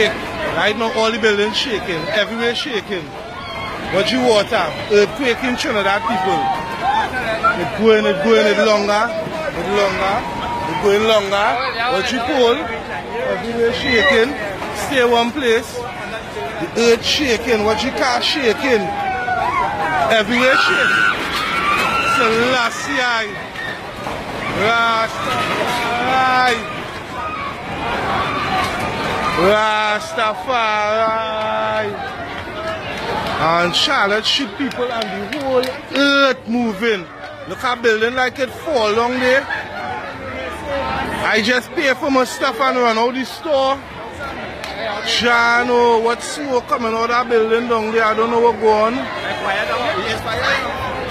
Right now all the buildings shaking, everywhere shaking. What you water? Earthquake in Trinidad, people. It's going longer, it's going longer. What you pull? Everywhere shaking. Stay one place. The earth shaking, what you call shaking. Everywhere shaking. Selassie. Rastafari. And Charlotte shoot people and the whole earth moving. Look at building like it fall down there. I just pay for my stuff and run out the store. I know what smoke coming out of that building down there. I don't know what going on.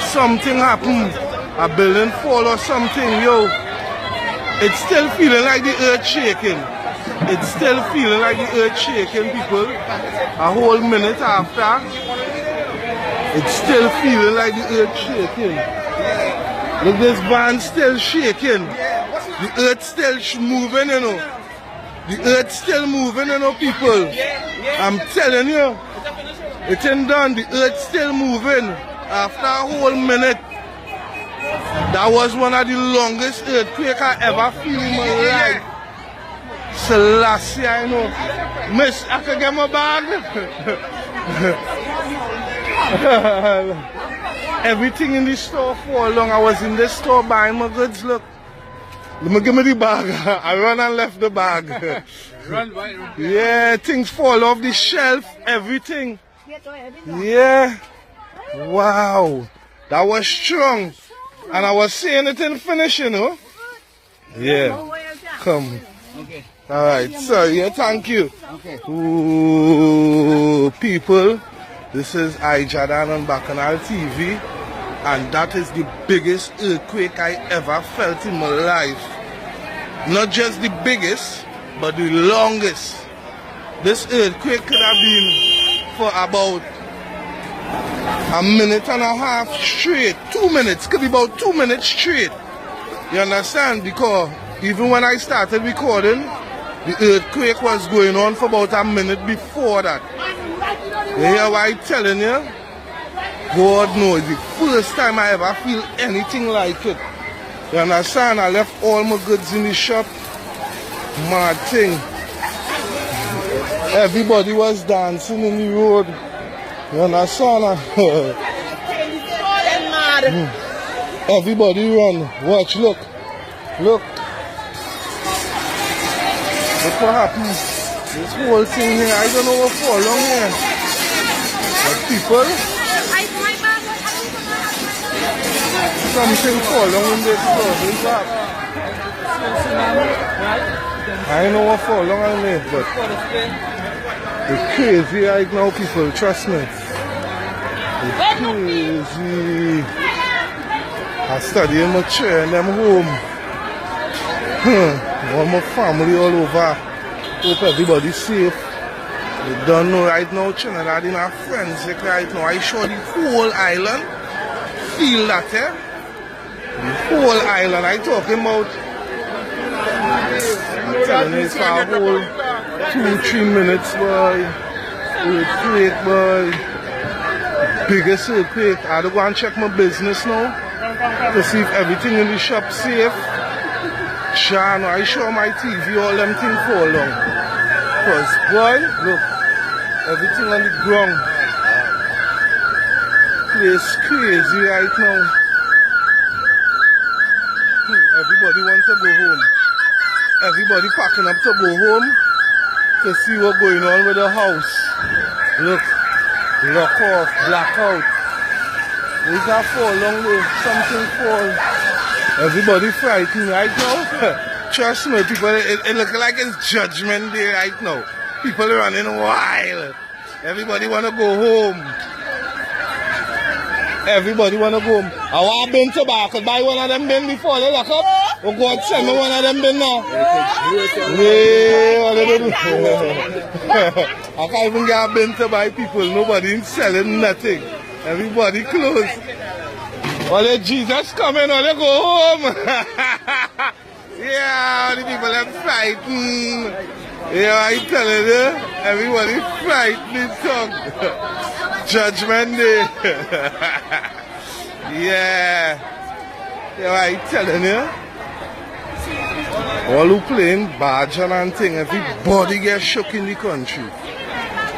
Something happened. A building fall or something, yo. It's still feeling like the earth shaking. It's still feeling like the earth shaking, people. A whole minute after, it's still feeling like the earth shaking. Look, this van still shaking. The earth still moving, you know. The earth still moving, you know, people. I'm telling you, it ain't done. The earth still moving. After a whole minute, that was one of the longest earthquakes I ever feel in my life. Selassie, I know. Miss, I can get my bag. Everything in the store for long. I was in the store buying my goods. Look. Let me give me the bag. I run and left the bag. Yeah, things fall off the shelf. Everything. Yeah. Wow. That was strong. And I was saying it in finish, you know. Yeah. Come. Okay. Alright, so yeah, thank you. Okay. Ooh, people, this is Jordan on Bacchanal TV, and that is the biggest earthquake I ever felt in my life. Not just the biggest, but the longest. This earthquake could have been for about a minute and a half straight. 2 minutes, could be about 2 minutes straight. You understand? Because even when I started recording, the earthquake was going on for about a minute before that. You hear what I'm telling you? God knows, the first time I ever feel anything like it. You understand? I left all my goods in the shop. Mad thing. Everybody was dancing in the road. You understand? Everybody run. Watch, look. Look. Look what happened. This whole thing here, I don't know what for long here. But people, something fall long in this store. I don't know what for long in there, but it's crazy right now, people. Trust me. It's crazy. I study in my chair and I'm home. All my family all over. Hope everybody's safe. You don't know right now, Trinidad in our friends right now. I show the whole island. Feel that, eh? The whole island I talking about. I'm telling you, it's for a whole 2-3 minutes, boy. Earthquake, boy. Biggest earthquake. I had to go and check my business now to see if everything in the shop safe. Sean, I show my TV, all them things fall down. Because, boy, look, everything on the ground. Place crazy right now. Everybody wants to go home. Everybody packing up to go home to see what's going on with the house. Look, lock off, blackout. There's that fall down there, something fall. Everybody frightened right now. Trust me, people, it looks like it's judgment day right now. People are running wild. Everybody want to go home. Everybody want to go home. I want to bin to back. Could buy one of them bin before they lock up. Oh God, send me one of them bin now. Yeah, I can't even get a bin to buy, people. Nobody selling nothing. Everybody closed. All the Jesus coming, all they go home. Yeah, all the people are frightened. Yeah, I telling you, everybody frightening tongue. Judgment Day. Yeah. Yeah, I telling you. All who playing Bajan and thing, everybody gets shook in the country.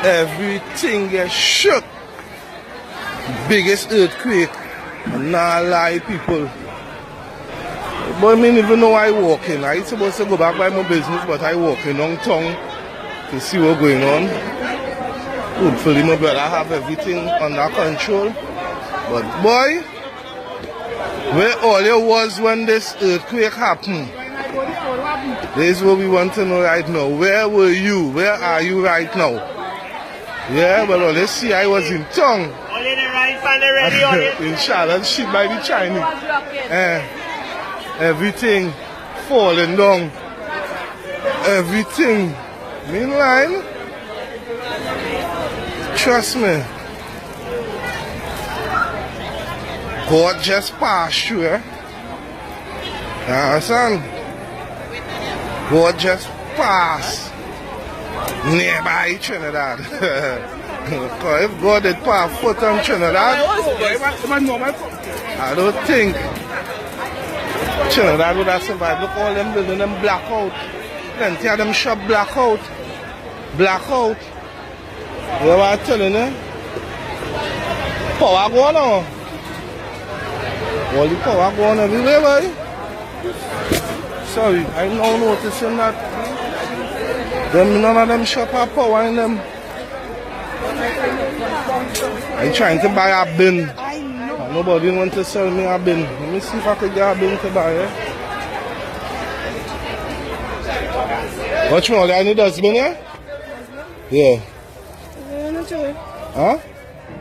Everything gets shook. Biggest earthquake. Nah lie, people. But I didn't even know I walking. I supposed to go back by my business, but I walking downtown to see what's going on. Hopefully my brother have everything under control. But boy, where all you was when this earthquake happened? This is what we want to know right now. Where were you? Where are you right now? Yeah, well, let's see. I was in town. In Charlotte, shit by the Chinese. Everything falling down. Everything. Meanwhile, trust me. God just passed through, eh? You understand? God just passed nearby Trinidad. Because if God did pass foot on Trinidad, I don't think Trinidad would have survived. Look, all them building them blackout. Plenty of them shop blackout. Blackout. You know what I'm telling you? Power going on. All the power going everywhere, boy. Sorry, I'm now noticing that none of them shop have power in them. I'm trying to buy a bin. Nobody wants to sell me a bin. Let me see if I could get a bin to buy, eh? Watch me, I need a dustbin, eh? Yeah. Huh?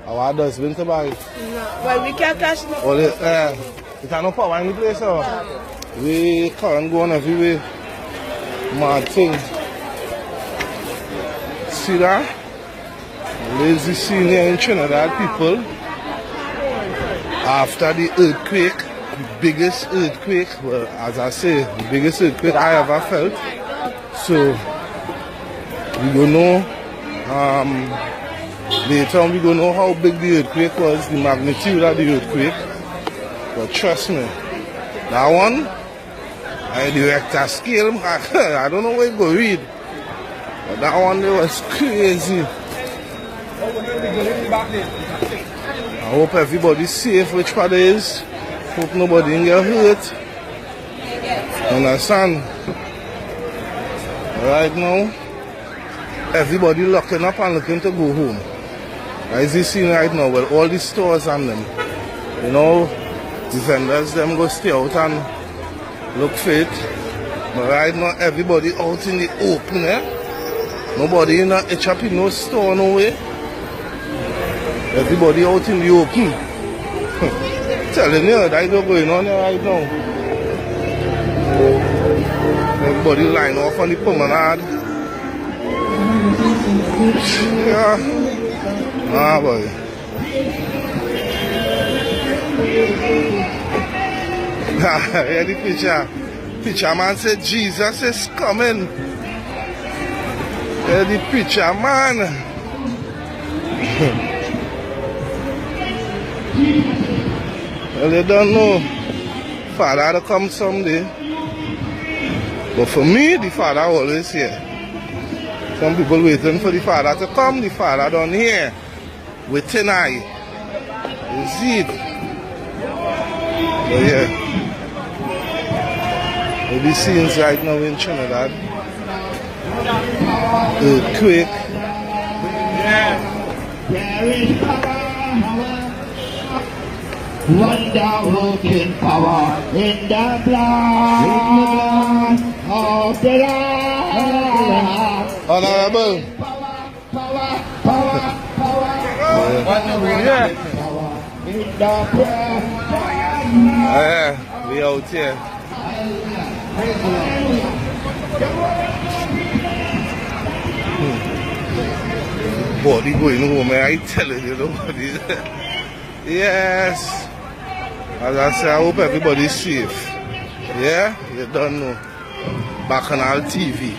I want a dustbin to buy. No, but we can't cash it. Well, it has no power in the place, so we can't go on everywhere. Mad thing. See that? Lazy scene here in Trinidad, people. After the earthquake, the biggest earthquake, well, as I say, the biggest earthquake I ever felt. So, we don't know, later on we don't know how big the earthquake was, the magnitude of the earthquake. But trust me, that one, the Richter scale, I don't know where you go read. But that one there was crazy. I hope everybody's safe, which part it is. Hope nobody can get hurt. Understand? Right now, everybody locking up and looking to go home. As you see right now, well, all the stores and them, you know, the vendors, them go stay out and look fit. But right now, everybody out in the open, eh? Nobody in a HAP, no store, no way. Everybody out in the open. Telling you, that's what's going on here right now. Everybody lying off on the promenade. Yeah. Ah, boy. Hear the picture. Picture man said Jesus is coming. Hear the picture man. Well, they don't know. Father to come someday. But for me, the Father always here. Some people waiting for the Father to come. The Father down here. With an eye. You see it. But yeah. All these scenes right now in Trinidad. Earthquake. Wonder-working power in the blood of the Lamb. Honorable. Power in the breath. Yeah, we out here. Body going home, I tell you, nobody. Yes. As I say, I hope everybody's safe. Yeah? You don't know. Bacchanal TV.